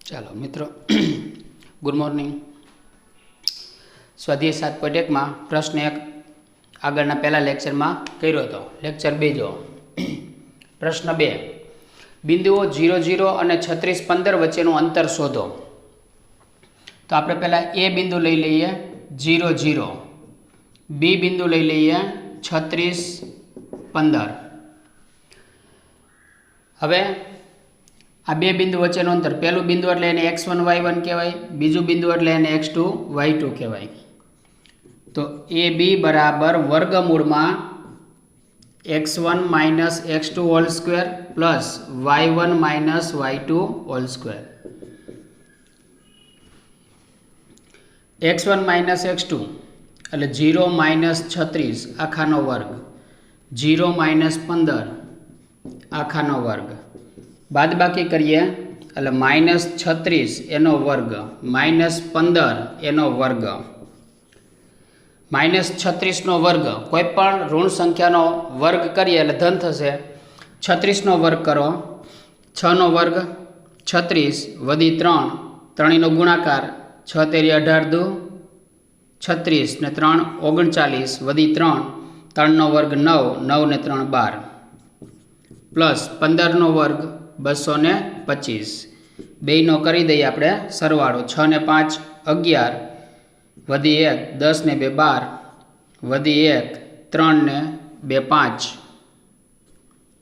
चलो मित्रों good morning. स्वाध्याय 7.1 में प्रश्न 1 आगळना पहला लेक्चर में कर्यो हतो। लेक्चर 2 जो प्रश्न 2 बिंदुओं 0 0 और 36 15 वच्चेनु अंतर शोधो। तो आपणे पहला ए बिंदु लई लईए 0 0, बी बिंदु लई लईए 36 15। हवे आ बे बिंदु वच्चेनु अंतर पहलू बिंदु एटले एने x1 y1 कहेवाय, बीजू बिंदु एटले एने x2 y2 कहेवाय। तो ए बी बराबर वर्गमूळ में x1 minus x2 whole square plus y1 minus y2 whole square. x1 minus x2 एटले 0 माइनस 36 आखानो वर्ग, 0 माइनस 15 आखानो वर्ग, बाद बाकी करिए એટલે माइनस 36 एनो वर्ग माइनस 15 एनो वर्ग। माइनस 36 नो वर्ग कोईपण ऋण संख्या नो वर्ग करिए એટલે धन थशे। 36 नो वर्ग करो 6 नो वर्ग 36 वधी 3 3 नो गुणाकार 6 तेरी 18 दू 36 ने 3 39 वधी 3 3 नो वर्ग 9 9 ने 3 12 प्लस 15 नो वर्ग 225 बे नो करी दईए आपणे सरवाळो 6 ने 5 11 वधी 1 10 ने 2 12 वधी 1 3 ने 2 5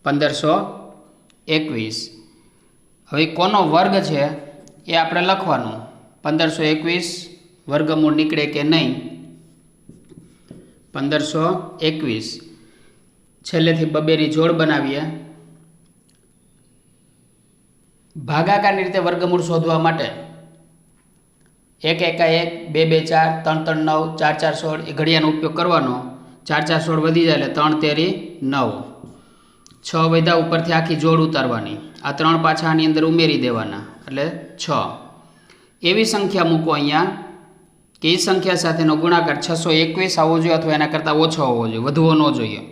1521। हवे कोनो वर्ग छे ए आपणे लखवानुं। 1521 वर्गमूळ निकळे के नहीं। 1521 छेल्लेथी बबेनी जोड़ बनावीए। भागाकारनी रीते वर्गमूळ शोधवा माटे 1 1 1 2 2 4 3 3 9 4 4 16 ए घड़ियानो उपयोग करवानो। 4 4 16 वधी जाए 3 तेरी 9 6 वध्या उपरथी आखी जोड़ उतारवानी। आ 3 पाछा आनी अंदर उमेरी देवाना एटले 6। एवी संख्या मूको अहींया के ई संख्या साथेनो गुणाकार 621 आवो जोईए अथवा एना करता ओछो होवो जोईए, वधवो न जोईए।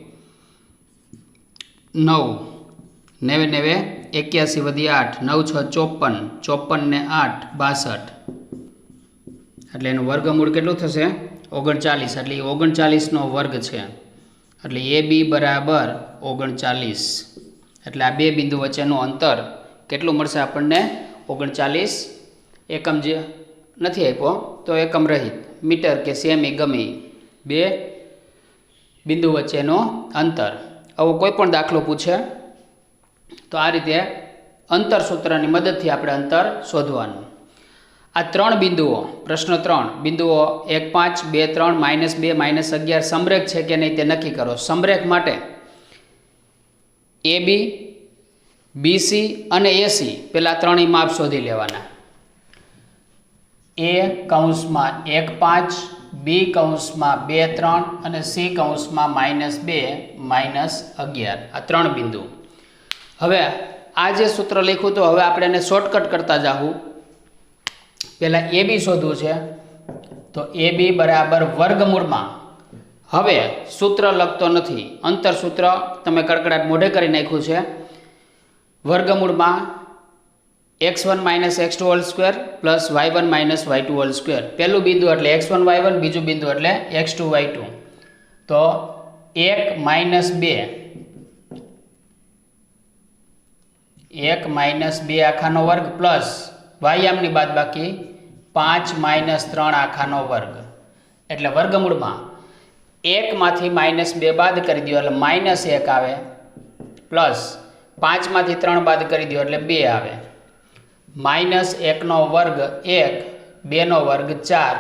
9 9 9 81 वधी 8 9 6 54 54 ने 8 62 એટલે એનું વર્ગમૂળ કેટલું થશે 39 એટલે 39 નો વર્ગ છે એટલે AB બરાબર 39 એટલે આ બે બિંદુ વચ્ચેનું અંતર કેટલું મળશે આપણને 39 એકમ જે નથી આપ્યો તો એકમ રહિત મીટર કે સેમી ગમે બે બિંદુ વચ્ચેનું અંતર। આવો કોઈ પણ દાખલો પૂછે तो आ रीते अंतर सूत्र की मदद थी आपणे अंतर शोधवानुं। आ 3 बिंदुओं प्रश्न 3 बिंदुओं 1 5 2 3 -2 -11 समरेख है कि नहीं ते नक्की करो। समरेख माटे ए बी बी सी और ए सी पेला 3 माप शोधी लेवाना। ए कौंस में 1 5 बी कौंस में 2 3 और सी कौंस में -2 -11 आ 3 बिंदु। हवे आज सूत्र लिखूँ तो हवे आपणे एने शॉर्टकट करता जाहूँ। पहला ए बी शोधवू है तो ए बी बराबर वर्गमूळ में हवे सूत्र लगतो नहीं, अंतर सूत्र तमे कड़कड़ाट मोढे करी नाख्युं छे। वर्गमूळ में x1 minus x2 whole square plus y1 minus y2 whole square. पहलू बिंदु एटले x1 y1, बीजू बिंदु एटले x2 y2। तो 1 माइनस 2 1 माइनस 2 आखानो वर्ग प्लस वायामनी बाद बाकी 5 माइनस 3 आखानो वर्ग एटले वर्गमूळ में 1 मांथी -2 बाद करी दो एटले -1 आवे प्लस 5 मांथी 3 बाद करी दो एटले 2 आवे। -1 नो वर्ग 1 2 नो वर्ग 4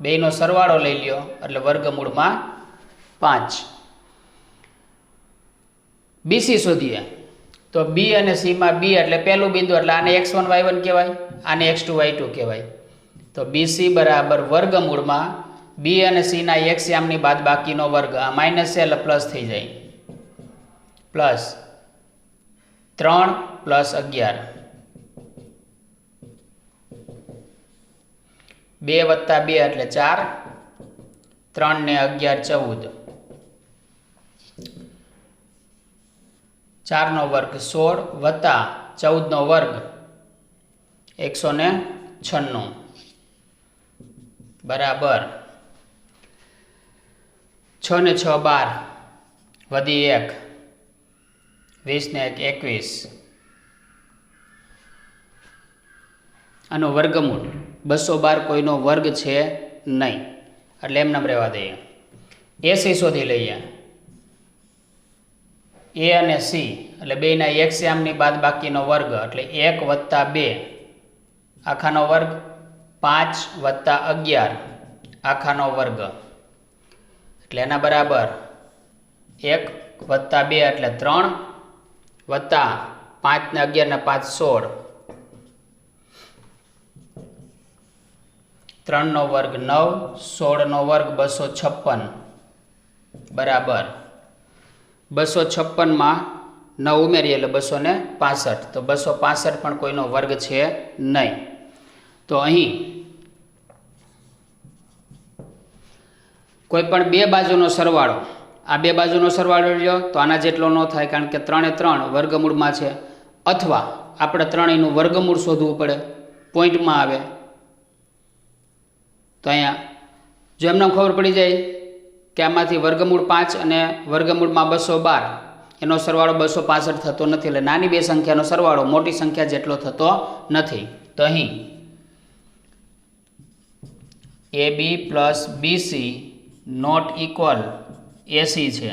2 नो सरवाळो लई ल्यो एटले वर्गमूळ में 5। बीसी शोधीए तो बी और सी में बी एटले पहलू बिंदु एटले आने x1 y1 कहवाय, आने x2 y2 कहवाय। तो BC बराबर वर्गमूळ में बी और सी ना एक यामनी बाद बाकी नो वर्ग आ माइनस है प्लस थी जाए प्लस 3 प्लस 11 2 वत्ता 2 एटले 4 3 ने 11 14 4 નો વર્ગ 16 વત્તા 14 નો વર્ગ 196 बराबर 6 ने 6 12 वधी 1 20 ने 1 21 આનો વર્ગમૂળ 212 કોઈનો વર્ગ છે નહીં એટલે એમ નામ રહેવા દઈએ. એસી શોધી લઈએ. એ અને સી એટલે બેના એક્સ્યામની બાદબાકીનો વર્ગ એટલે 1 + 2 આખાનો વર્ગ 5 + 11 આખાનો વર્ગ એટલે એના બરાબર 1 + 2 એટલે 3 વત્તા 5 ને 11 ને 5 16 3 નો વર્ગ 9 16 નો વર્ગ 256 બરાબર 256 માં 9 ઉમેરીએ એટલે 265 તો 265 પણ કોઈનો વર્ગ છે નહીં. તો અહીં કોઈ પણ બે બાજુનો સરવાળો આ બે બાજુનો સરવાળો લ્યો તો આના જેટલો ન થાય કારણ કે 3 એ 3 વર્ગમૂળમાં છે અથવા આપણે ત્રણેયનું વર્ગમૂળ શોધવું પડે પોઈન્ટમાં આવે તો અહીંયા જો એમને ખબર પડી જાય કે આમાંથી વર્ગમૂળ 5 અને વર્ગમૂળમાં 212 એનો સરવાળો 265 થતો નથી એટલે નાની બે સંખ્યાનો સરવાળો મોટી સંખ્યા જેટલો થતો નથી. તો અહીં AB + BC not equal AC છે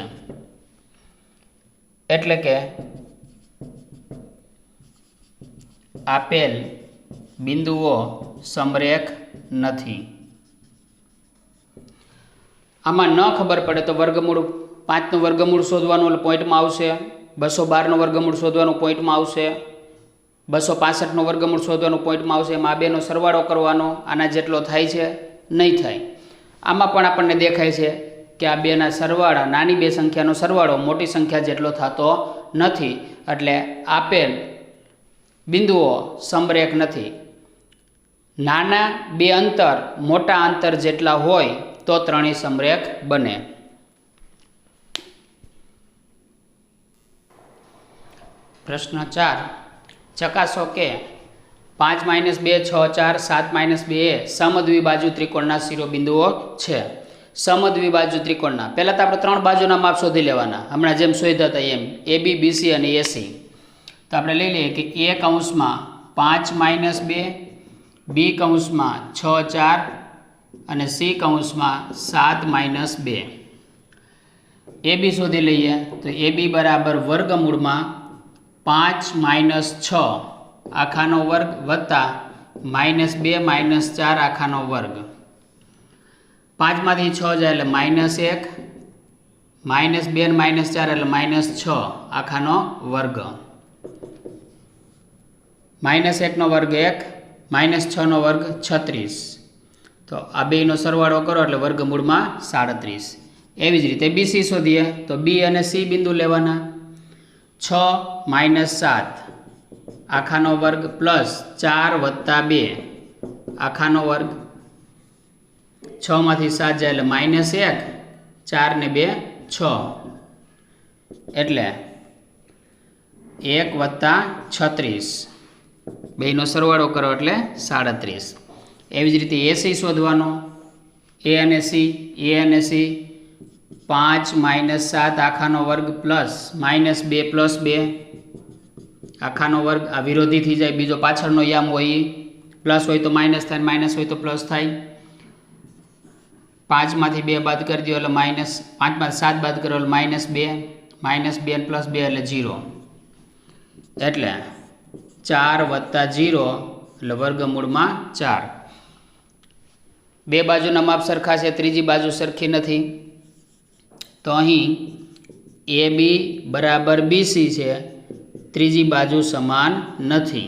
એટલે કે આપેલ બિંદુઓ સમરેખ નથી. આમાં ન ખબર પડે તો વર્ગમૂળ 5નું વર્ગમૂળ શોધવાનું એટલે પોઈન્ટમાં આવશે 212નું વર્ગમૂળ શોધવાનું પોઈન્ટમાં આવશે 265નું વર્ગમૂળ શોધવાનું પોઈન્ટમાં આવશે. એમાં આ બેનો સરવાળો કરવાનો આના જેટલો થાય છે નહીં થાય. આમાં પણ આપણને દેખાય છે કે આ બેના સરવાળા નાની બે સંખ્યાનો સરવાળો મોટી સંખ્યા જેટલો થતો નથી એટલે આપેલ બિંદુઓ સમરેખ નથી. નાના બે અંતર મોટા અંતર જેટલા હોય તો ત્રણેય સમરેખ બને. પ્રશ્ન 4 ચકાસો કે 5 - 2 6 4 7 - 2 એ સમદ્વિબાજુ ત્રિકોણના શિરોબિંદુઓ છે. સમદ્વિબાજુ ત્રિકોણના પહેલાં તો આપણે ત્રણ બાજુના માપ શોધી લેવાના હમણાં જેમ શોધ્યા હતા એમ AB BC અને AC. તો આપણે લઈ લઈએ કે A કૌંસમાં 5 - 2 B કૌંસમાં 6 4 અને C કૌંસમાં 7 - 2. AB શોધી લઈએ તો AB બરાબર વર્ગમૂળમાં 5 - 6 આખાનો વર્ગ વત્તા -2 - 4 આખાનો વર્ગ. 5 માંથી 6 જાય એટલે -1 -2 ને -4 એટલે -6 આખાનો વર્ગ. -1 નો વર્ગ 1 -6 નો વર્ગ 36. તો આ બેનો સરવાળો કરો એટલે વર્ગમૂળમાં 37. એવી જ રીતે BC શોધીએ તો B અને C બિંદુ લેવાના 6 - 7 આખાનો વર્ગ +4 + 2 આખાનો વર્ગ. 6 માંથી 7 જાય એટલે -1 4 ને 2 6 એટલે 1 + 36 બેનો સરવાળો કરો એટલે 37. એવી જ રીતે AC શોધવાનો A અને C 5 - 7 આખાનો વર્ગ +2 + 2 આખાનો વર્ગ. આ વિરોધી થઈ જાય બીજો પાછળનો યામ હોય એ પ્લસ હોય તો માઇનસ થાય માઇનસ હોય તો પ્લસ થાય. 5 માંથી 2 બાદ કરી દો એટલે -5 માંથી 7 બાદ કરો એટલે -2 -2 + 2 એટલે 0 એટલે 4 + 0 એટલે વર્ગમૂળમાં 4. બે બાજુના માપ સરખા છે ત્રીજી બાજુ સરખી નથી તો અહીં AB બરાબર BC છે ત્રીજી બાજુ સમાન નથી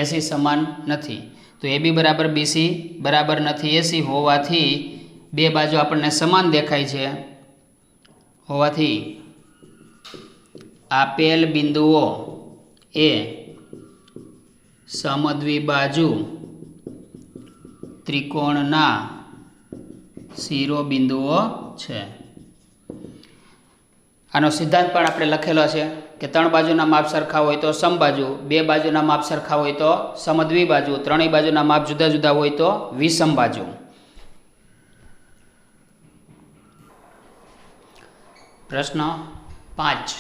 AC સમાન નથી. તો AB બરાબર BC બરાબર નથી AC હોવાથી બે બાજુ આપણને સમાન દેખાય છે હોવાથી આપેલ બિંદુઓ એ સમદ્વિબાજુ ત્રિકોણના શિરોબિંદુઓ છે. આનો સિદ્ધાંત પણ આપણે લખેલો છે કે 3 બાજુના માપ સરખા હોય તો સમબાજુ, 2 બાજુના માપ સરખા હોય તો સમદ્વિબાજુ, 3 બાજુના માપ જુદા જુદા હોય તો વિષમબાજુ. પ્રશ્ન 5.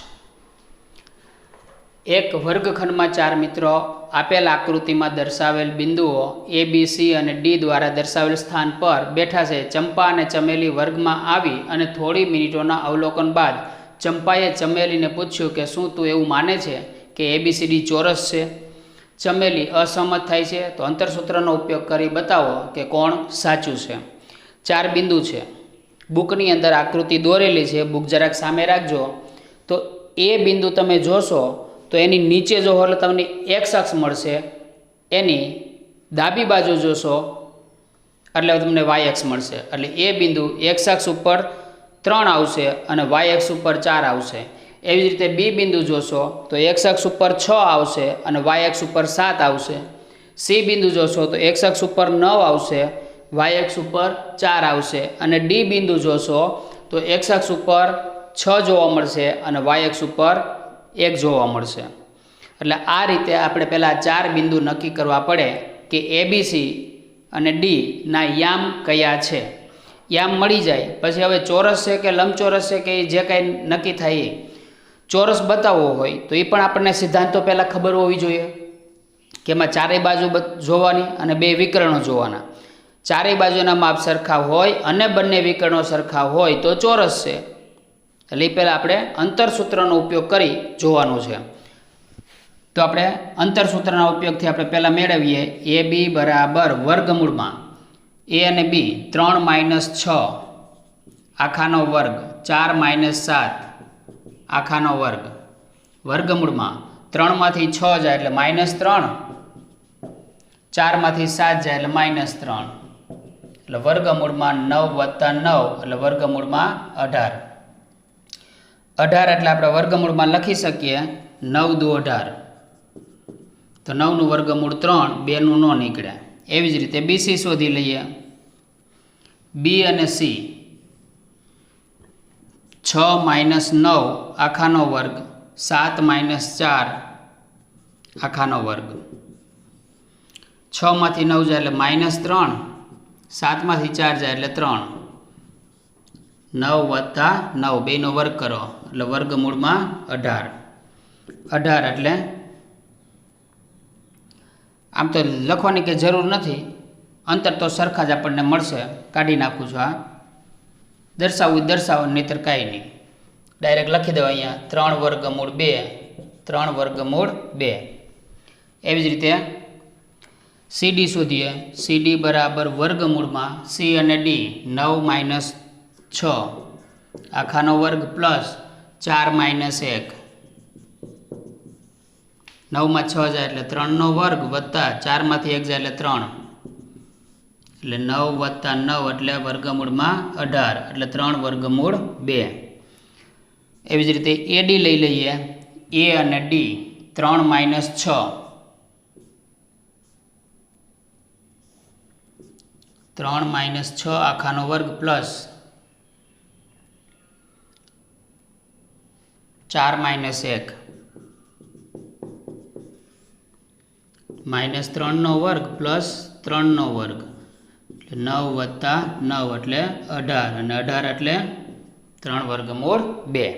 એક વર્ગખંડમાં 4 મિત્રો આપેલ આકૃતિમાં દર્શાવેલ બિંદુઓ A, B, C અને D દ્વારા દર્શાવેલ સ્થાન પર બેઠા છે. ચંપા અને ચમેલી વર્ગમાં આવી અને થોડી મિનિટોના અવલોકન બાદ ચંપાએ ચમેલીને પૂછ્યું કે શું તું એવું માને છે કે ABCD ચોરસ છે? ચમેલી અસહમત થાય છે. તો અંતરસૂત્રનો ઉપયોગ કરી બતાવો કે કોણ સાચું છે. 4 બિંદુ છે. બુકની અંદર આકૃતિ દોરેલી છે. બુક જરાક સામે રાખજો. તો એ બિંદુ તમે જોશો તો એની નીચે જો એટલે તમને એક્સ અક્ષ મળશે, એની ડાબી બાજુ જોશો એટલે તમને વાય અક્ષ મળશે. એટલે એ બિંદુ એક્સ અક્ષ ઉપર 3 આવશે અને વાય અક્ષ ઉપર 4 આવશે. એવી જ રીતે બી બિંદુ જોશો તો એક્સ અક્ષ ઉપર 6 આવશે અને વાય અક્ષ ઉપર 7 આવશે. સી બિંદુ જોશો તો એક્સ અક્ષ ઉપર 9 આવશે, વાય અક્ષ ઉપર 4 આવશે. અને ડી બિંદુ જોશો તો એક્સ અક્ષ ઉપર 6 જોવા મળશે અને વાય અક્ષ ઉપર 1 જોવા મળશે. એટલે આ રીતે આપણે પહેલાં 4 બિંદુ નક્કી કરવા પડે કે ABC અને D ના યામ કયા છે. યામ મળી જાય પછી હવે ચોરસ છે કે લંબચોરસ છે કે જે કાંઈ નક્કી થાય એ ચોરસ બતાવવો હોય તો એ પણ આપણને સિદ્ધાંતો પહેલાં ખબર હોવી જોઈએ કે એમાં ચારેય બાજુ જોવાની અને 2 વિકર્ણો જોવાના. ચારેય બાજુના માપ સરખા હોય અને બંને વિકર્ણો સરખા હોય તો ચોરસ છે. એટલે એ પહેલાં આપણે અંતરસૂત્રનો ઉપયોગ કરી જોવાનું છે. તો આપણે અંતરસૂત્રના ઉપયોગથી આપણે પહેલાં મેળવીએ AB બરાબર વર્ગમૂળમાં A અને B 3 - 6 આખાનો વર્ગ 4 - 7 આખાનો વર્ગ વર્ગમૂળમાં 3 માંથી 6 જાય એટલે -3, 4 માંથી 7 જાય એટલે -3 એટલે વર્ગમૂળમાં 9 + 9 એટલે વર્ગમૂળમાં 18. 18 એટલે આપણે વર્ગમૂળમાં લખી શકીએ 9 × 2 = 18. તો 9 નું વર્ગમૂળ 3, 2 નું ન નીકળે. એવી જ રીતે BC શોધી લઈએ. B અને C 6 - 9 આખાનો વર્ગ 7 - 4 આખાનો વર્ગ. 6 માંથી 9 જાય એટલે -3, 7 માંથી 4 જાય એટલે 3. 9 + 9 બેનો વર્ગ કરો એટલે વર્ગમૂળમાં 18. 18 એટલે આમ તો લખવાની કંઈ જરૂર નથી, અંતર તો સરખા જ આપણને મળશે. કાઢી નાખું છું. આ દર્શાવવું દર્શાવો, નહીંતર કાંઈ નહીં. ડાયરેક્ટ લખી દેવા અહીંયા 3 વર્ગમૂળ 2, 3 વર્ગમૂળ 2. એવી જ રીતે CD શોધીએ. CD બરાબર વર્ગમૂળમાં C અને D 9 - 6 આખાનો વર્ગ પ્લસ 4 - 1. 9 માં 6 જાય એટલે 3 નો વર્ગ વત્તા 4 માંથી 1 જાય એટલે 3 એટલે 9 + 9 એટલે વર્ગમૂળમાં 18 એટલે 3 વર્ગમૂળ 2. એવી જ રીતે AD લઈ લઈએ. A અને D 3 - 6 3 - 6 આખાનો વર્ગ પ્લસ 4 - 1 -3 નો વર્ગ પ્લસ 3 નો વર્ગ એટલે 9 + 9 એટલે 18 અને 18 એટલે 3 વર્ગમૂળ 2.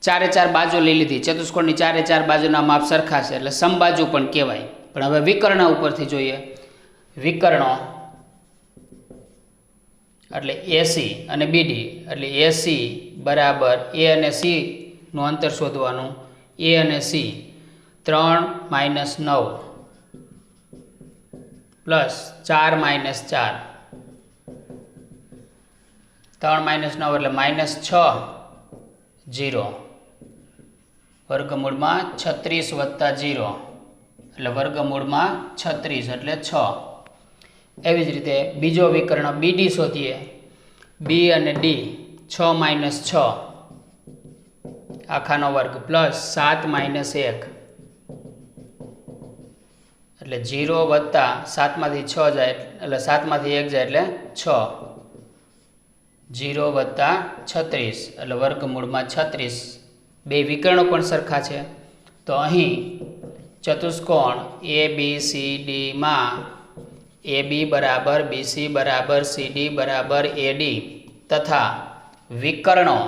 4 4 બાજુ લઈ લીધી. ચતુષ્કોણની 4 4 બાજુના માપ સરખા છે એટલે સમબાજુ પણ કહેવાય. પણ હવે વિકર્ણ ઉપરથી જોઈએ. વિકર્ણો એટલે AC અને BD એટલે AC બરાબર A અને C નું અંતર શોધવાનું. A અને C 3 - 9 પ્લસ 4 - 4 3 - 9 એટલે -6 0 વર્ગમૂળમાં 36 + 0 એટલે વર્ગમૂળમાં 36 એટલે 6. એવી જ રીતે બીજો વિકર્ણ BD શોધીએ. B અને D 6 - 6 આખાનો વર્ગ પ્લસ 7 - 1 એટલે 0 વત્તા 7 માંથી 6 જાય એટલે 7 માંથી 1 જાય એટલે 6. 0 વત્તા 36 એટલે વર્ગમૂળમાં 36 બે વિકર્ણો પણ સરખા છે, તો અહીં ચતુષ્કોણ ABCDમાં AB બરાબર BC બરાબર CD બરાબર AD તથા વિકર્ણો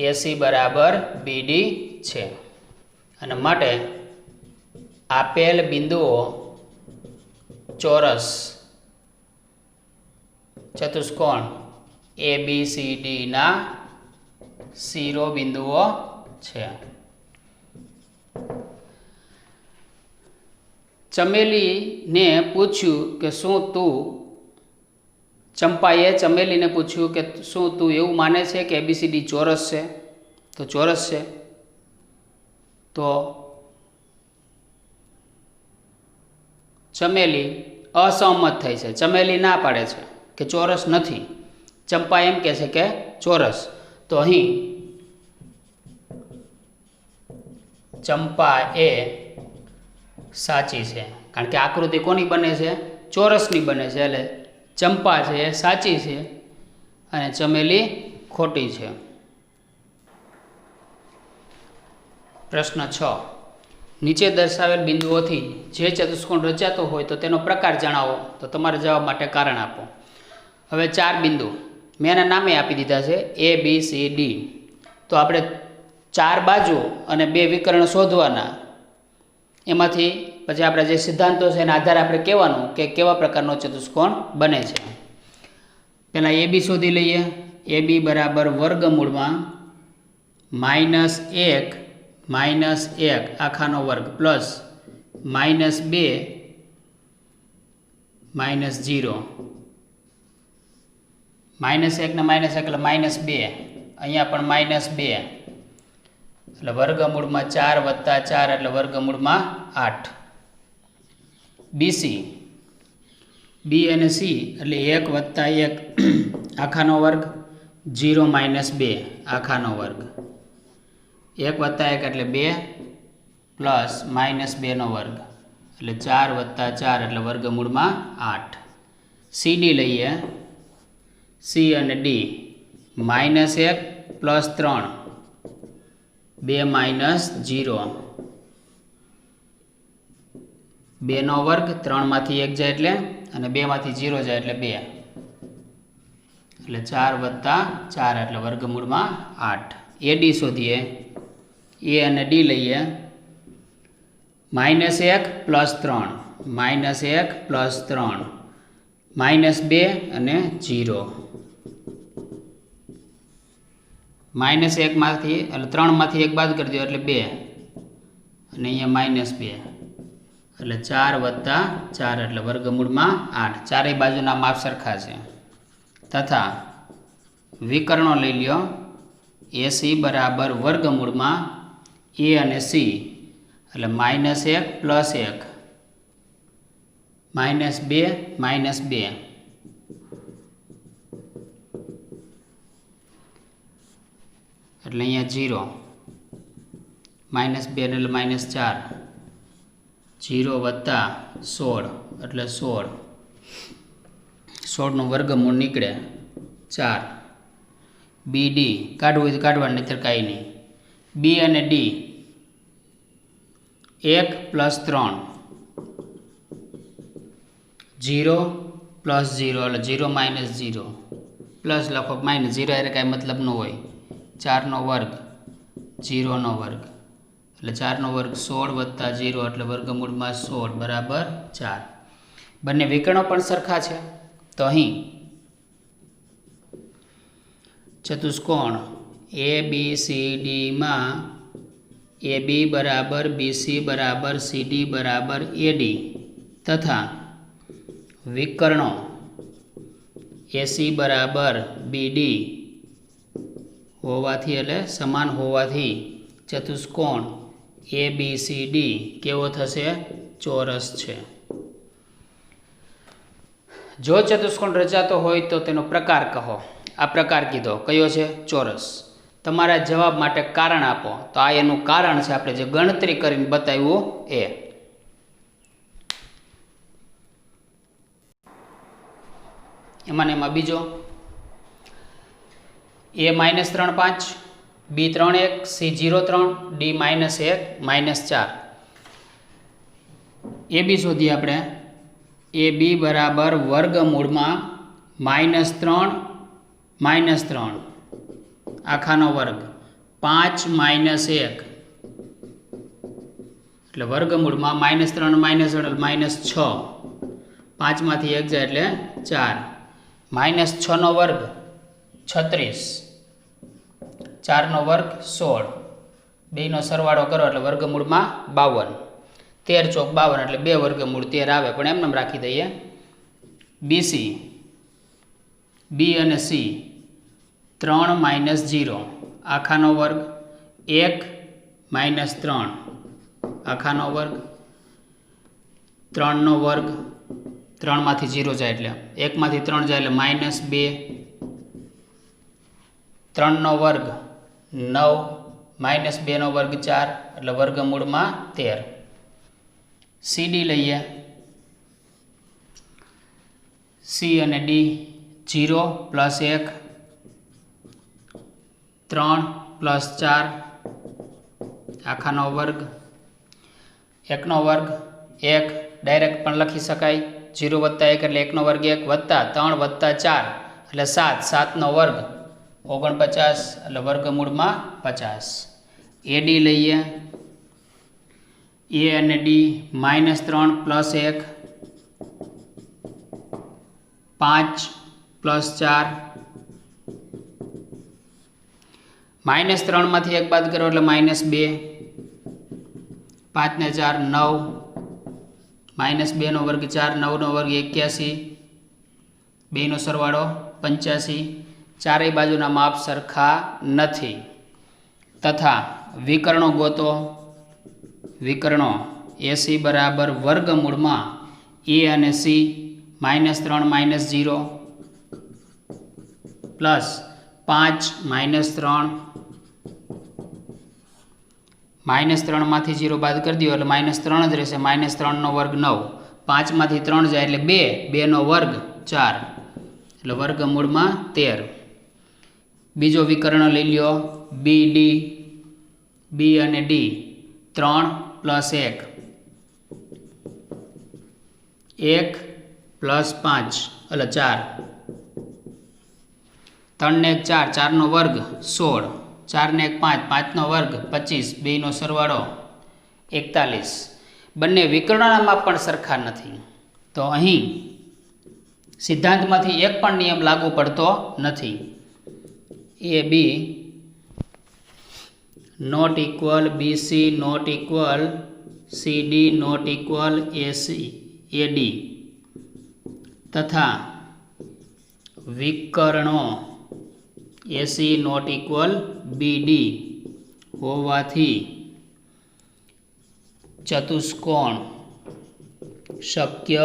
AC બરાબર BD છે, અને માટે આપેલ બિંદુઓ ચોરસ ચતુષ્કોણ ABCDના શિરોબિંદુઓ છે. ચમેલીને પૂછ્યું કે ચંપાએ ચમેલીને પૂછ્યું કે શું તું એવું માને છે કે ABCD ચોરસ છે? તો ચોરસ છે. તો ચમેલી અસહમત થઈ છે. ચમેલી ના પાડે છે કે ચોરસ નથી. ચંપા એમ કહે છે કે ચોરસ. તો અહીં ચંપા એ સાચી છે, કારણ કે આકૃતિ કોની બને છે? ચોરસની બને છે. એટલે ચંપા છે એ સાચી છે અને ચમેલી ખોટી છે. પ્રશ્ન 6. નીચે દર્શાવેલ બિંદુઓથી જે ચતુષ્કોણ રચાતો હોય તો તેનો પ્રકાર જણાવો. તો તમારે જવાબ માટે કારણ આપો. હવે 4 બિંદુ મેં એના નામે આપી દીધા છે ABCD. તો આપણે 4 બાજુ અને 2 વિકર્ણ શોધવાના. એમાંથી પછી આપણે જે સિદ્ધાંતો છે એના આધારે આપણે કહેવાનું કે કેવા પ્રકારનો ચતુષ્કોણ બને છે. પહેલાં AB શોધી લઈએ. AB બરાબર વર્ગમૂળમાં -1 -1 આખાનો વર્ગ પ્લસ -2 -0. -1 ને -1 એટલે -2. અહીંયા પણ -2 એટલે વર્ગમૂળમાં 4 વત્તા 4 એટલે વર્ગમૂળમાં 8. BC B અને C એટલે 1 વત્તા 1 આખાનો વર્ગ 0 -2 આખાનો વર્ગ. 1 વત્તા 1 એટલે 2 પ્લસ -2 નો વર્ગ એટલે 4 વત્તા 4 એટલે વર્ગમૂળમાં 8. CD લઈએ. C અને D -1 પ્લસ 3 2 -0 2 નો વર્ગ 3 માંથી 1 જાય એટલે અને 2 માંથી 0 જાય એટલે 2 એટલે 4 વત્તા 4 એટલે વર્ગમૂળમાં 8. AD શોધીએ. A અને D લઈએ. -1 પ્લસ 3 -1 પ્લસ 3 -2 અને 0. -1 માંથી એટલે 3 માંથી 1 બાદ કરી દો એટલે 2 અને અહીંયા -2 એટલે 4 વત્તા 4 એટલે વર્ગમૂળમાં 8. ચારેય બાજુના માપ સરખા છે. તથા વિકર્ણો લઈ લ્યો. AC બરાબર વર્ગમૂળમાં A અને C એટલે -1 પ્લસ 1 -2 -2 એટલે અહીંયા 0 -2 એટલે -4 0 વત્તા 16 એટલે 16 16નું વર્ગમૂળ નીકળે 4. BD કાઢવું હોય તો કાઢવાનું, નહીંતર કાંઈ નહીં. B અને D 1 પ્લસ 3 0 પ્લસ 0 એટલે 0 -0 પ્લસ લખો -0 એટલે કાંઈ મતલબ ન હોય. 4 નો વર્ગ 0 નો વર્ગ એટલે 4 નો વર્ગ 16 વત્તા 0 એટલે વર્ગમૂળમાં 16 બરાબર 4. બંને વિકર્ણો પણ સરખા છે. તો અહીં ચતુષ્કોણ ABCDમાં AB બરાબર BC બરાબર CD બરાબર AD તથા વિકર્ણો AC બરાબર BD હોવાથી એટલે સમાન હોવાથી ચતુષ્કોણ ABCD કેવો થશે? ચોરસ છે. જો ચતુષ્કોણ રચાતો હોય તો તેનો પ્રકાર કહો. આ પ્રકાર કીધો કયો છે? ચોરસ. તમારા જવાબ માટે કારણ આપો. તો આ એનું કારણ છે, આપણે જે ગણતરી કરીને બતાવ્યું એ. એમાં બીજો A -3 5 B 3 1 C 0 3 D -1 -4 A B शोधीए आपणे ए बी बराबर वर्गमूल में -3 -3 आखानो वर्ग 5 -1 એટલે વર્ગમૂળ માં -3 -6 5 માંથી 1 જાય એટલે 4 -6 નો વર્ગ 36 4 નો વર્ગ 16 બે નો સરવાળો કરો એટલે વર્ગમૂળ માં 52 13 ચોક 52 એટલે 2 વર્ગમૂળ 13 આવે પણ એમને રાખી દઈએ બીસી બી અને સી 3 -0 આખાનો વર્ગ 1 -3 આખાનો વર્ગ 3 નો વર્ગ 3 માંથી 0 જાય એટલે 1 માંથી 3 જાય એટલે -2 3 નો વર્ગ 9 -2 નો વર્ગ 4 એટલે વર્ગમૂળ માં 13 સીડી લઈએ સી અને ડી 0 + 1 3 + 4 આખાનો વર્ગ 1 નો વર્ગ 1 ડાયરેક્ટ પણ લખી શકાય 0 + 1 એટલે 1 નો વર્ગ 1 + 3 + 4 એટલે 7 7 નો વર્ગ 49 એટલે વર્ગમૂળ માં 50 એડી લઈએ ए અને ડી -3 + 1 5 + 4 -3 માંથી 1 બાદ કરો એટલે -2 5 ને 4 9 -2 નો વર્ગ 4 9 નો વર્ગ 81 2 નો સરવાળો 85 ચારેય બાજુના માપ સરખા નથી તથા વિકર્ણો ગોતો विकर्णों एसी बराबर वर्गमूल में ए और सी -3 -0 प्लस 5 -3 -3 माथी 0 बाद कर दियो એટલે -3 ज रहेशे -3 નો વર્ગ 9 5 माथी 3 जाए એટલે 2 2 નો વર્ગ 4 એટલે વર્ગમૂળ में 13 बीजो विकर्ण लई ल्यो बी डी बी और डी 3 + 1 1 + 5 એટલે 4 3 ને 1 4 4 નો વર્ગ 16 4 ने 1 5 5 નો વર્ગ 25 2 નો સરવાળો 41 બંને વિકર્ણના માપ પણ સરખા નથી તો અહીં સિદ્ધાંતમાંથી એક પણ નિયમ લાગુ પડતો નથી એ બી not equal BC not equal CD not equal AC AD तथा विकर्णों AC not equal BD होवाथी चतुष्कोण शक्य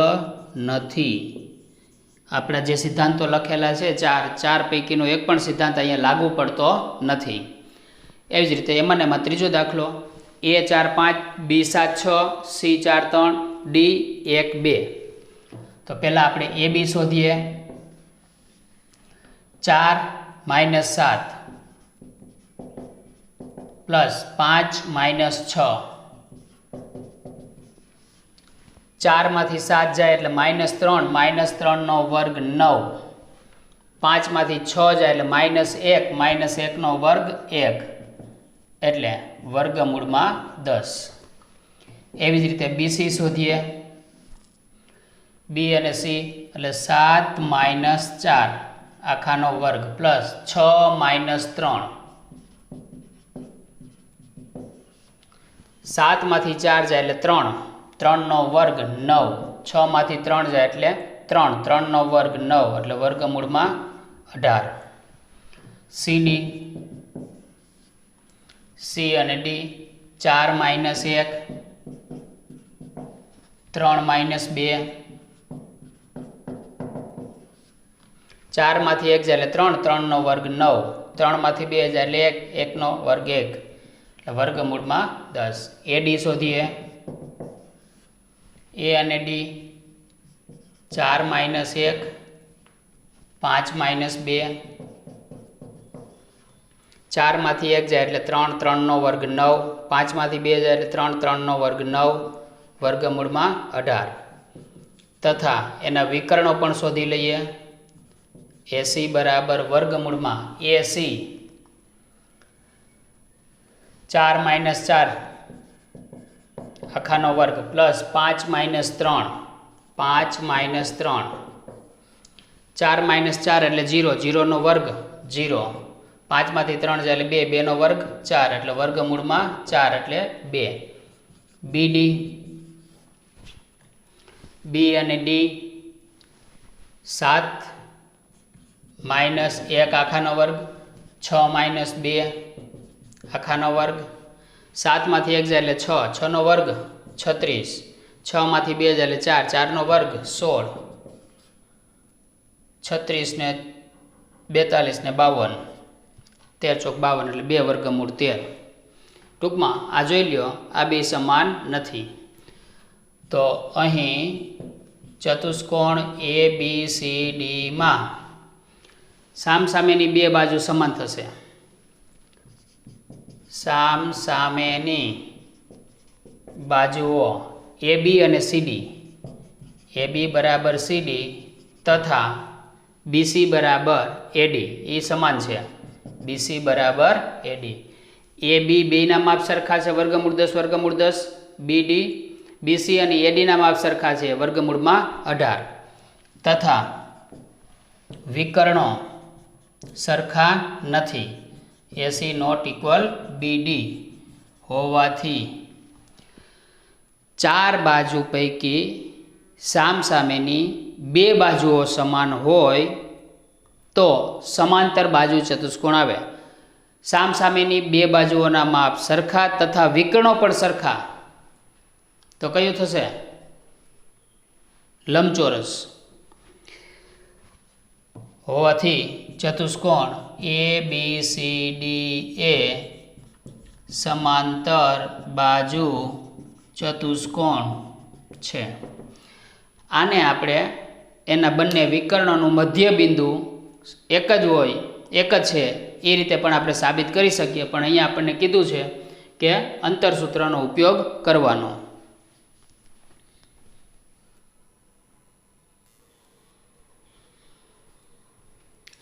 नहीं आपड़ा जे सिद्धांतो लखेला है चार पैकीनो एक पण सिद्धांत अहींया लागू पड़तो नहीं एवी ज रीते एमां ने एमां त्रीजो दाखलो ए 4 5 बी 7 6 सी 4 3 डी 1 2 तो पहला आपणे ए बी शोधीए 4 - 7 प्लस 5 - 6 4 मांथी 7 जाए एटले -3 -3 नो वर्ग 9 5 मांथी 6 जाए एटले -1 -1 नो वर्ग 1 एटले वर्गमूल में 10 एवी ज रीते बीसी शोधीए बी और सी एटले 7 - 4 आखानो वर्ग प्लस 6 - 3 7 मांथी 4 जाए एटले 3 3 नो वर्ग 9 6 मांथी 3 जाए एटले 3 3 नो वर्ग 9 एटले वर्गमूल में 18 सीडी सी और डी 4 - 1 3 - 2 4 मांथी 1 जाए 3 3 नो वर्ग 9 3 मांथी 2 जाए 1 1 नो वर्ग 1 वर्गमूल में 10 एडी शोधीए ए और डी 4 - 1 5 - 2 4માંથી 1 જાય એટલે 3, 3નો વર્ગ 9, 5માંથી 2 જાય એટલે 3, 3નો વર્ગ 9, વર્ગમૂળમાં 18 તથા એના વિકર્ણો પણ શોધી લઈએ. એસી બરાબર વર્ગમૂળમાં એસી 4 - 4 આખાનો વર્ગ પ્લસ 5 - 3, 5 - 3, 4 - 4 એટલે 0, 0નો વર્ગ 0, 5માંથી 3 જાય એટલે 2, 2નો વર્ગ 4 એટલે વર્ગમૂળમાં 4 એટલે 2. બીડી બી અને ડી 7 - 1 આખાનો વર્ગ 6 - 2 આખાનો વર્ગ, 7માંથી 1 જાય એટલે 6, 6નો વર્ગ 36, 6માંથી 2 જાય એટલે 4, 4નો વર્ગ 16, 36 ને 42 ને 52, 13 ચોક 52 એટલે 2 વર્ગમૂળ 13. ટૂંકમાં આ જોઈ લ્યો, આ બે સમાન નથી. તો અહીં ચતુષ્કોણ એ બી સી ડીમાં સામસામેની બે બાજુ સમાન થશે. સામસામેની બાજુઓ એ બી અને સીડી, એ બી બરાબર સીડી તથા બીસી બરાબર એડી એ સમાન છે. બીસી બરાબર એડી. એ બી બેના માપ સરખા છે, વર્ગમૂળ 10 વર્ગમૂળ 10. બીડી બીસી અને એડીના માપ સરખા છે, વર્ગમૂળમાં 18 તથા વિકર્ણો સરખા નથી. એસી નોટ ઇક્વલ બીડી હોવાથી 4 બાજુ પૈકી સામસામેની 2 બાજુઓ સમાન હોય તો સમાંતર બાજુ ચતુષ્કોણ આવે. સામસામેની 2 બાજુઓના માપ સરખા તથા વિકર્ણો પણ સરખા, તો કયું થશે? લંબચોરસ હોવાથી ચતુષ્કોણ એ બી સી ડી એ સમાંતર બાજુ ચતુષ્કોણ છે. આને આપણે એના બંને વિકર્ણોનું મધ્ય બિંદુ એક જ હોય, એક જ છે એ રીતે પણ આપણે સાબિત કરી શકીએ. પણ અહીંયા આપણને કીધું છે કે અંતરસૂત્રનો ઉપયોગ કરવાનો.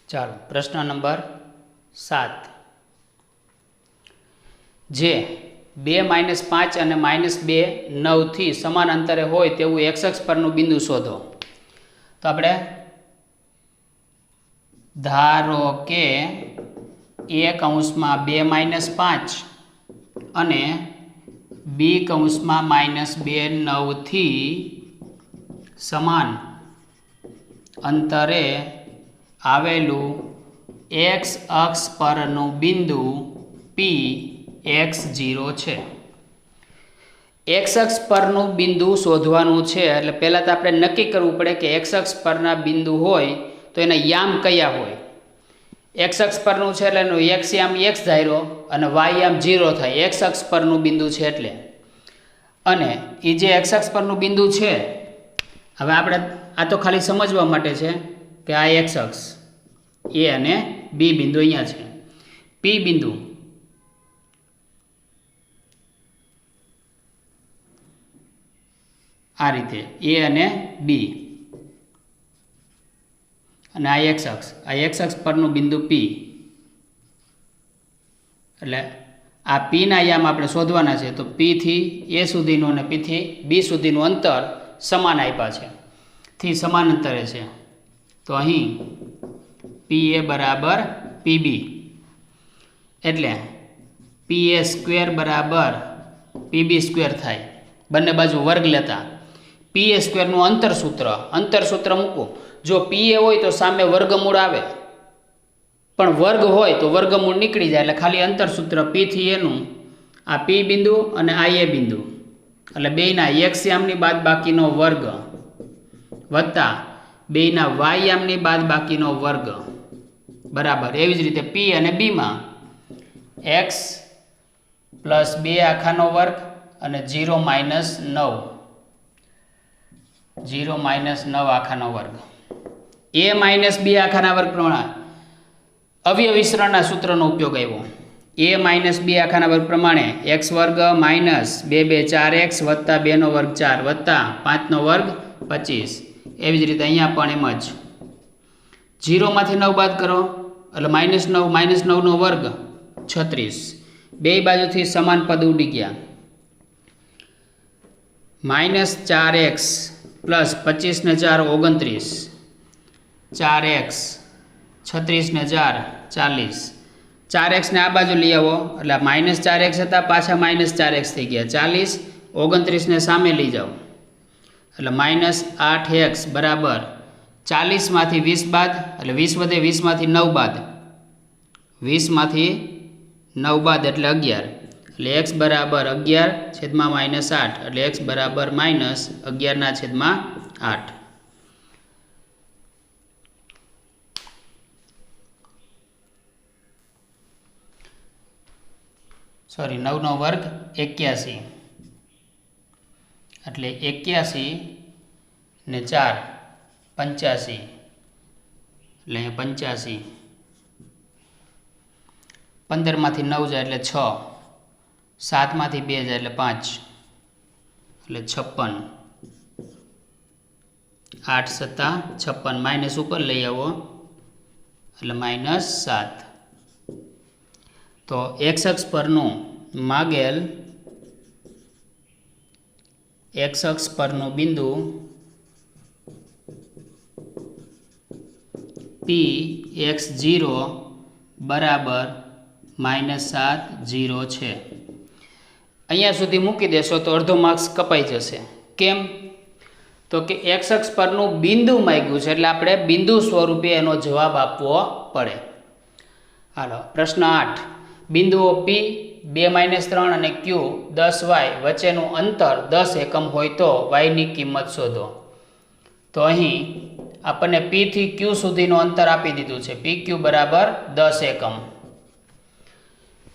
ચાલો પ્રશ્ન નંબર 7. જે 2 - 5 અને -2 9 થી સમાન અંતરે હોય તેવું x અક્ષ પરનું બિંદુ શોધો. તો આપણે ધારો કે a કૌંસમાં 2 - 5 અને b કૌંસમાં -2 9 થી સમાન અંતરે આવેલું x અક્ષ પરનું બિંદુ P x0 છે. x અક્ષ પરનું બિંદુ શોધવાનું છે એટલે પહેલાં તો આપણે નક્કી કરવું પડે કે x અક્ષ પરના બિંદુ હોય તો એના યામ કયા હોય. x અક્ષ પરનું છે એટલે એનું x યામ x ધાર્યો અને y યામ 0 થાય. x અક્ષ પરનું બિંદુ છે એટલે, અને એ જે x અક્ષ પરનું બિંદુ છે, હવે આપણે આ તો ખાલી સમજવા માટે છે કે આ x અક્ષ એ અને બી બિંદુ અહીંયા છે. પી બિંદુ આ રીતે એ અને બી, અને આ x અક્ષ પરનું બિંદુ પી. એટલે આ પીના યામ આપણે શોધવાના છે. તો પી થી એ સુધીનું અને પી થી બી સુધીનું અંતર સમાન આપ્યા છે, થી સમાન અંતરે છે. તો અહીં પી એ બરાબર પીબી એટલે પી એ સ્ક્વેર બરાબર પીબી સ્ક્વેર થાય. બંને બાજુ વર્ગ લેતા પી એ સ્ક્વેરનું અંતરસૂત્ર મૂકવું. જો પી એ હોય તો સામે વર્ગમૂળ આવે, પણ વર્ગ હોય તો વર્ગમૂળ નીકળી જાય. એટલે ખાલી અંતરસૂત્ર પી થી એનું આ પી બિંદુ અને આ એ બિંદુ, એટલે બેયના x યામની બાદબાકીનો વર્ગ વત્તા બેયના y યામની બાદબાકીનો વર્ગ બરાબર. એવી જ રીતે પી અને બીમાં x પ્લસ 2 આખાનો વર્ગ અને 0 - 9 આખાનો વર્ગ. a - b આખાના વર્ગ પ્રમાણે અવયવ વિસ્તરણના સૂત્રનો ઉપયોગ આવ્યો. a માઇનસ બી આખાના વર્ગ પ્રમાણે એક્સ વર્ગ માઇનસ 2 2 4x વત્તા 2નો વર્ગ 4 વત્તા 5નો વર્ગ 25 એવી જ રીતે અહીંયા પણ એમ જ 0માંથી 9 બાદ કરો એટલે -9 નો વર્ગ 36 બે બાજુથી સમાન પદ ઉડી ગયા -4x પ્લસ 25 ને 4 29 4x 36 ને 4 40 4x ને આ બાજુ લઈ આવો એટલે -4x હતા પાછા -4x થઈ ગયા 40 29 ને સામે લઈ જાઓ એટલે -8x બરાબર 40 માંથી 20 બાદ એટલે 20 વધે 20 માંથી 9 બાદ 20 માંથી 9 બાદ એટલે 11 એટલે x બરાબર 11 છેદમાં -8 એટલે x બરાબર -11 ના છેદમાં 8 સોરી 9 નો વર્ગ 81 એટલે 81 ને 4 85 એટલે 85 15 માંથી 9 જાય એટલે 6 7 માંથી 2 જાય એટલે 5 એટલે 56 8 સત્તા 56 માઇનસ ઉપર લઈ આવો એટલે -7 તો x અક્ષ પરનું માગેલ x અક્ષ પરનું બિંદુ Px0 બરાબર -7 0 છે અહીંયા સુધી મૂકી દેશો તો અડધો માર્ક્સ કપાઈ જશે કેમ તો કે x અક્ષ પરનું બિંદુ માંગ્યું છે એટલે આપણે બિંદુ સ્વરૂપે એનો જવાબ આપવો પડે હાલો પ્રશ્ન 8 બિંદુઓ P 2 - 3 અને Q 10y વચ્ચેનું અંતર 10 એકમ હોય તો y ની કિંમત શોધો તો અહીં આપણને P થી Q સુધીનું અંતર આપી દીધું છે PQ બરાબર 10 એકમ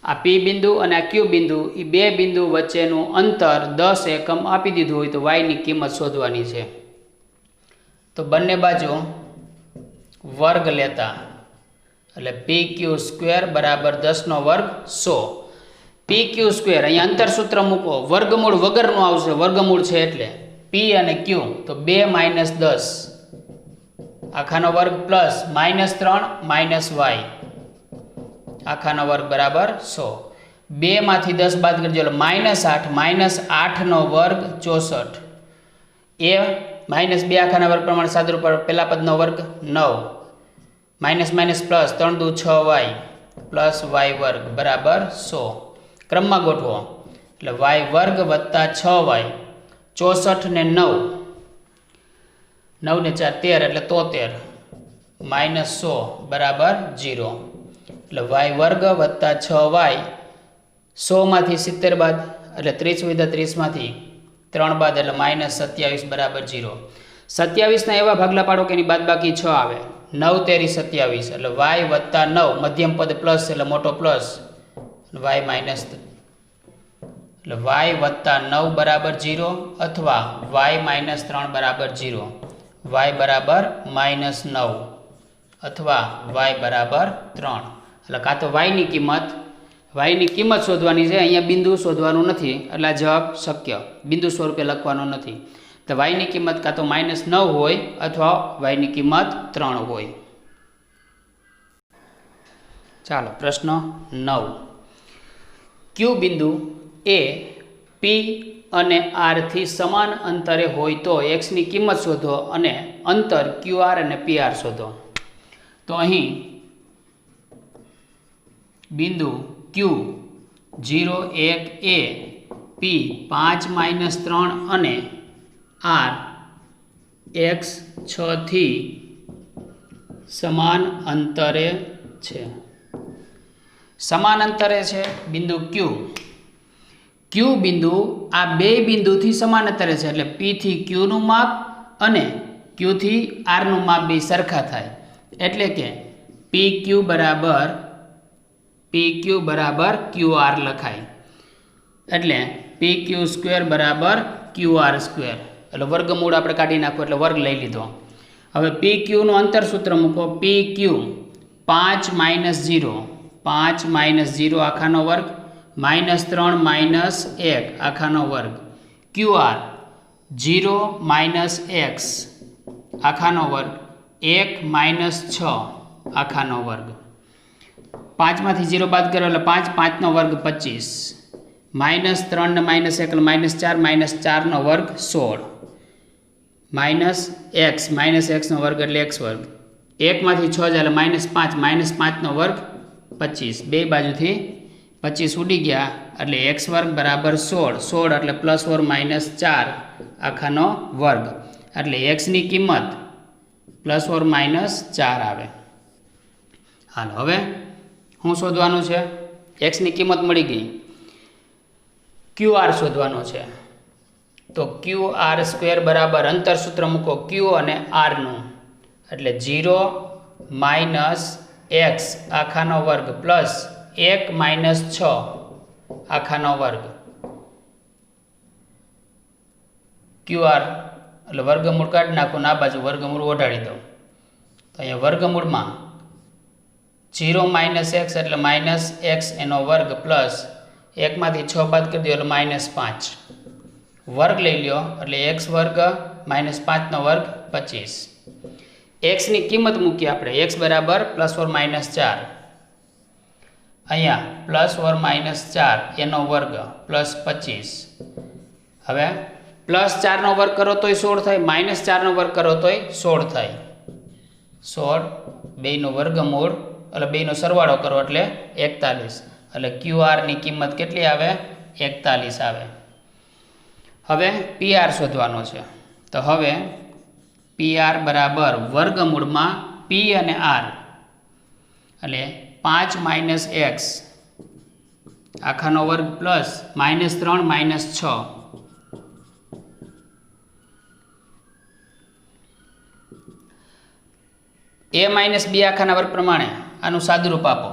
આ P બિંદુ અને આ Q બિંદુ એ બે બિંદુ વચ્ચેનું અંતર 10 એકમ આપી દીધું હોય તો y ની કિંમત શોધવાની છે તો બંને બાજુ વર્ગ લેતા એટલે PQ² બરાબર 10 નો વર્ગ 100 PQ² અહીંયા અંતર સૂત્ર મૂકો વર્ગમૂળ વગરનું આવશે વર્ગમૂળ છે એટલે P અને Q તો 2 - 10 આખાનો વર્ગ પ્લસ -3 - y આખાનો વર્ગ બરાબર 100 2 માંથી 10 બાદ કરજો એટલે -8 -8 નો વર્ગ 64 એ -2 આખાના વર્ગ પ્રમાણે સાદુરૂપ પહેલા પદનો વર્ગ 9 માઇનસ પ્લસ 3 દુ 6y પ્લસ y વર્ગ બરાબર 100 ક્રમમાં ગોઠવો એટલે y વર્ગ વત્તા 6y 64 ને 9 9 ને 4 13 એટલે 73 -100 બરાબર 0 એટલે y વર્ગ વત્તા 6y 100 માંથી 70 બાદ એટલે 30 વિધા 30 માંથી 3 બાદ એટલે -27 બરાબર 0 27 ના એવા ભાગલા પાડો કે એની બાદબાકી 6 આવે 9 તેરી 27 એટલે y વત્તા 9 મધ્યમ પદ પ્લસ એટલે મોટો પ્લસ y માઇનસ એટલે y વત્તા 9 બરાબર 0 અથવા y માઇનસ 3 બરાબર 0 y બરાબર -9 અથવા y બરાબર 3 એટલે કાં તો y ની કિંમત શોધવાની છે અહીંયા બિંદુ શોધવાનું નથી એટલે આ જવાબ શક્ય બિંદુ સ્વરૂપે લખવાનો નથી તો y ની કિંમત કાં તો -9 હોય અથવા y ની કિંમત 3 હોય ચાલો પ્રશ્ન 9 Q બિંદુ એ P અને R થી સમાન અંતરે હોય તો x ની કિંમત શોધો અને અંતર QR અને PR શોધો તો અહીં બિંદુ Q 0 1 a P 5 - 3 અને R x 6 થી સમાન અંતરે છે બિંદુ Q બિંદુ આ બે બિંદુથી સમાન અંતરે છે એટલે P થી Q નું માપ અને Q થી R નું માપ બે સરખા થાય એટલે કે PQ બરાબર QR લખાય એટલે PQ² બરાબર QR² એટલે વર્ગમૂળ આપણે કાઢી નાખો એટલે વર્ગ લઈ લીધો હવે PQ નું અંતર સૂત્ર મૂકો PQ 5 - 0 5 - 0 આખાનો વર્ગ -3 - 1 આખાનો વર્ગ QR 0 - x આખાનો વર્ગ 1 - 6 આખાનો વર્ગ 5 માંથી 0 બાદ કરો એટલે 5 5 નો વર્ગ 25 -3 ને -1 એટલે -4 -4 નો વર્ગ 16 -x નો વર્ગ એટલે x વર્ગ 1 માંથી 6 જાય એટલે -5 -5 નો વર્ગ 25 બે બાજુથી 25 ઉડી ગયા એટલે x વર્ગ બરાબર 16 16 એટલે +or -4 આખાનો વર્ગ એટલે x ની કિંમત +or -4 આવે। હાલ હવે શું શોધવાનું છે? x ની કિંમત મળી ગઈ, QR શોધવાનો છે। તો QR² બરાબર અંતર સૂત્ર મૂકો q અને r નું એટલે 0 - x આખાનો વર્ગ પ્લસ 1 - 6 આખાનો વર્ગ QR એટલે વર્ગમૂળ કાઢી નાખો ને આ બાજુ વર્ગમૂળ ઓઢાડી દો તો અહીંયા વર્ગમૂળમાં 0 - x એટલે -x એનો વર્ગ પ્લસ 1 માંથી 6 બાદ કરી દો એટલે -5 વર્ગ લઈ લ્યો એટલે x વર્ગ -5 નો વર્ગ 25 x ની કિંમત મૂકી આપણે x બરાબર +or -4 અહીંયા +or -4 એનો વર્ગ +25 હવે +4 નો વર્ગ કરો તોય 16 થાય -4 નો વર્ગ કરો તોય 16 થાય 16 બેયનો વર્ગમૂળ એટલે બેયનો સરવાળો કરો એટલે 41 એટલે QR ની કિંમત કેટલી આવે 41 આવે। હવે PR શોધવાનો છે તો હવે PR બરાબર વર્ગમૂળમાં P અને R એટલે 5 - x આખાનો વર્ગ પ્લસ -3 - 6 a - b આખાના વર્ગ પ્રમાણે આનું સાદુરૂપ આપો।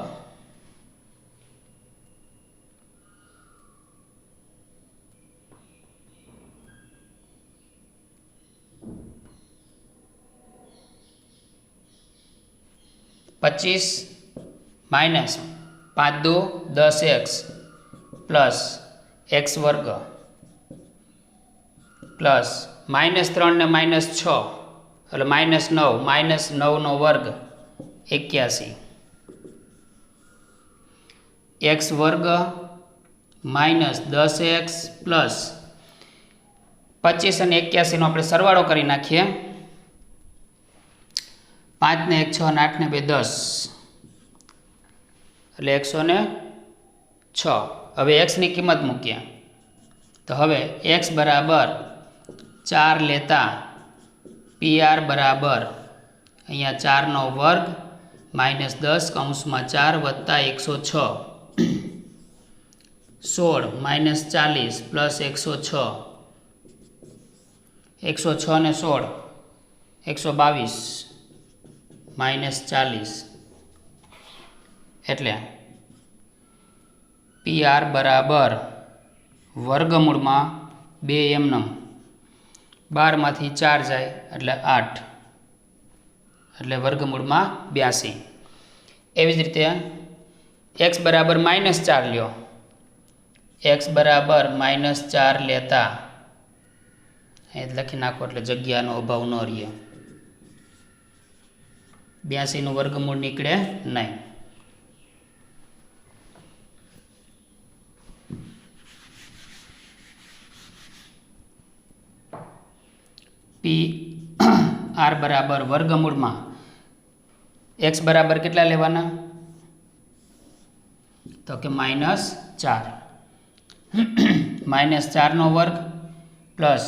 -5 × 2 = 10x પ્લસ x વર્ગ પ્લસ -3 ને -6 એટલે -9 -9 નો વર્ગ 81 x વર્ગ -10x પ્લસ 25 અને 81 નો આપણે સરવાળો કરી નાખીએ 5 ને 1 6 અને 8 ને 2 10 એટલે 106 હવે x ની કિંમત મૂકીએ તો હવે x બરાબર 4 લેતા PR બરાબર અહીંયા 4 નો વર્ગ -10 કૌંસમાં 4 વત્તા 106 16 -40 પ્લસ 106 106 ને 16 122 -40 એટલે PR બરાબર વર્ગમૂળમાં 2 એમનેમ 12 માંથી 4 જાય એટલે 8 એટલે વર્ગમૂળમાં 82 એવી જ રીતે x બરાબર -4 લ્યો x બરાબર -4 લેતા એ લખી નાખો એટલે જગ્યાનો અભાવ ન રહે 82 નું વર્ગમૂળ નીકળે નહીં। PR બરાબર વર્ગમૂળમાં x બરાબર કેટલા લેવાના તો કે -4 -4 નો વર્ગ પ્લસ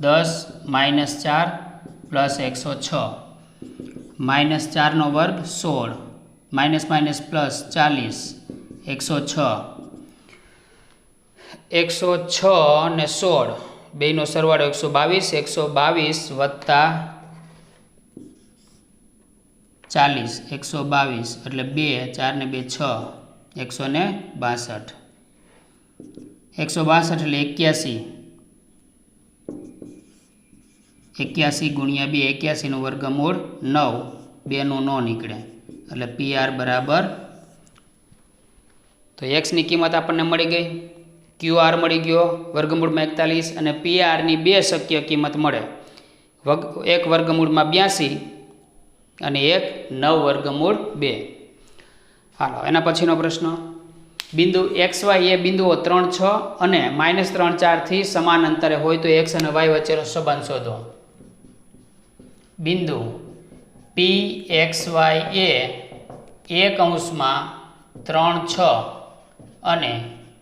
10 -4 પ્લસ 106 -4 નો વર્ગ 16 - પ્લસ 40 106 ને 16 બેયનો સરવાળો 122 વત્તા 40 122 એટલે 2 4 ને 2 6 162 162 એટલે 81 81 ગુણ્યા 2 81 નું વર્ગમૂળ 9 2 નું 9 નીકળે એટલે PR બરાબર તો એક્સની કિંમત આપણને મળી ગઈ, ક્યુ આર મળી ગયો વર્ગમૂળમાં 41 અને પી આરની બે શક્ય કિંમત મળે, એક વર્ગમૂળમાં 82 અને એક 9 વર્ગમૂળ 2. હાલો એના પછીનો પ્રશ્ન, બિંદુ એક્સ વાય એ બિંદુઓ 3, 6 અને -3, 4 થી સમાન અંતરે હોય તો એક્સ અને વાય વચ્ચેનો સંબંધ શોધો. બિંદુ પી એક્સ વાય એ કૌંસમાં 3, 6 અને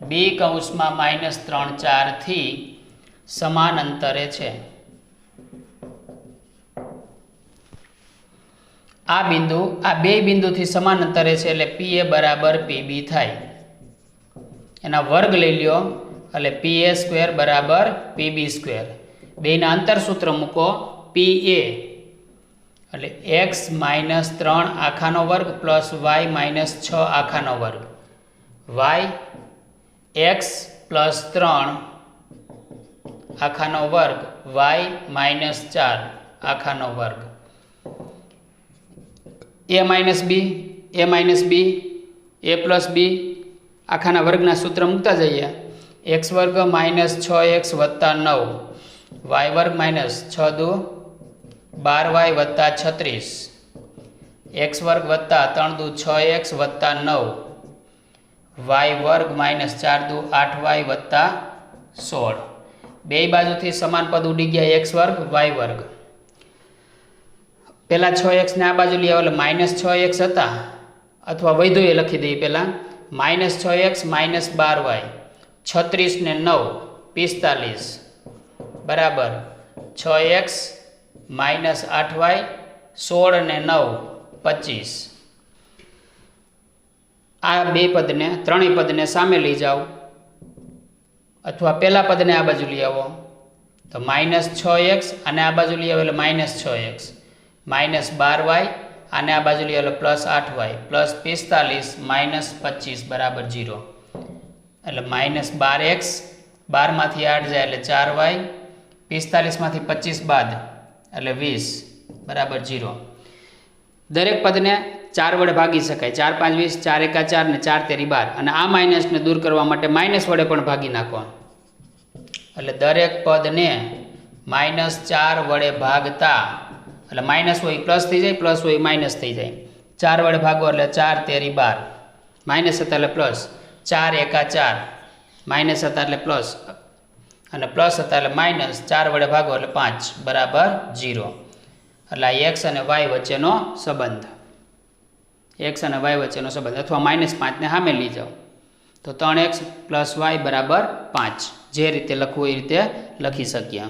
બી કૌંસમાં -3, 4 થી સમાન અંતરે છે. આ બિંદુ આ બે બિંદુથી સમાન અંતરે છે એટલે પી એ બરાબર પીબી થાય. એના વર્ગ લઈ લ્યો એટલે પી એ સ્ક્વેર બરાબર પીબી સ્ક્વેર. બેના અંતર સૂત્ર મૂકો, પી એ એટલે એક્સ -3 આખાનો વર્ગ પ્લસ વાય -6 આખાનો વર્ગ, વાય એક્સ પ્લસ 3 આખાનો વર્ગ વાય -4 આખાનો વર્ગ, a બી એ પ્લસ બી આખાના વર્ગના સૂત્ર મૂકતા જઈએ. એક્સ વર્ગ -6x વત્તા 9 વાય વર્ગ -6 દુ 12y વત્તા 36 એક્સ વર્ગ વત્તા 3 દુ 6x વત્તા 9 વાય વર્ગ -4 દુ 8y વત્તા 16. બે બાજુથી સમાન પદ ઉડી ગયા, એક્સ વર્ગ વાય વર્ગ. પહેલાં 6x ને આ બાજુ લઈ આવો એટલે -6x હતા, અથવા વૈધો એ લખી દઈએ પહેલાં, -6x -12y 36 ને 9 45 બરાબર 6x -8y 16 ને 9 25. આ બે પદને ત્રણેય પદને સામે લઈ જાઓ, અથવા પહેલા પદને આ બાજુ લઈ આવો તો -6x અને આ બાજુ લઈ આવો એટલે -6x, -12y આને આ બાજુ લઈ આવો એટલે +8y +45 -25 બરાબર 0. એટલે -12x 12 માંથી 8 જાય એટલે 4y 45 માંથી 25 બાદ એટલે 20 બરાબર 0. દરેક પદને 4 વડે ભાગી શકાય, 4 5 20, 4 એકા 4 ને 4 તેરી 12, અને આ માઇનસને દૂર કરવા માટે માઇનસ વડે પણ ભાગી નાખો. એટલે દરેક પદને -4 વડે ભાગતા, એટલે માઇનસ હોય પ્લસ થઈ જાય, પ્લસ હોય માઇનસ થઈ જાય. 4 વડે ભાગો એટલે 4 તેરી 12, માઇનસ હતા એટલે પ્લસ, 4 એકા 4 માઇનસ હતા એટલે પ્લસ, અને પ્લસ હતા એટલે માઇનસ, 4 વડે ભાગો એટલે 5 બરાબર 0. એટલે આ એક્સ અને વાય વચ્ચેનો સંબંધ, એક્સ અને વાય વચ્ચેનો સંબંધ. અથવા -5 ને સામે લઈ જાઓ તો 3x + y બરાબર 5. જે રીતે લખવું એ રીતે લખી શકીએ.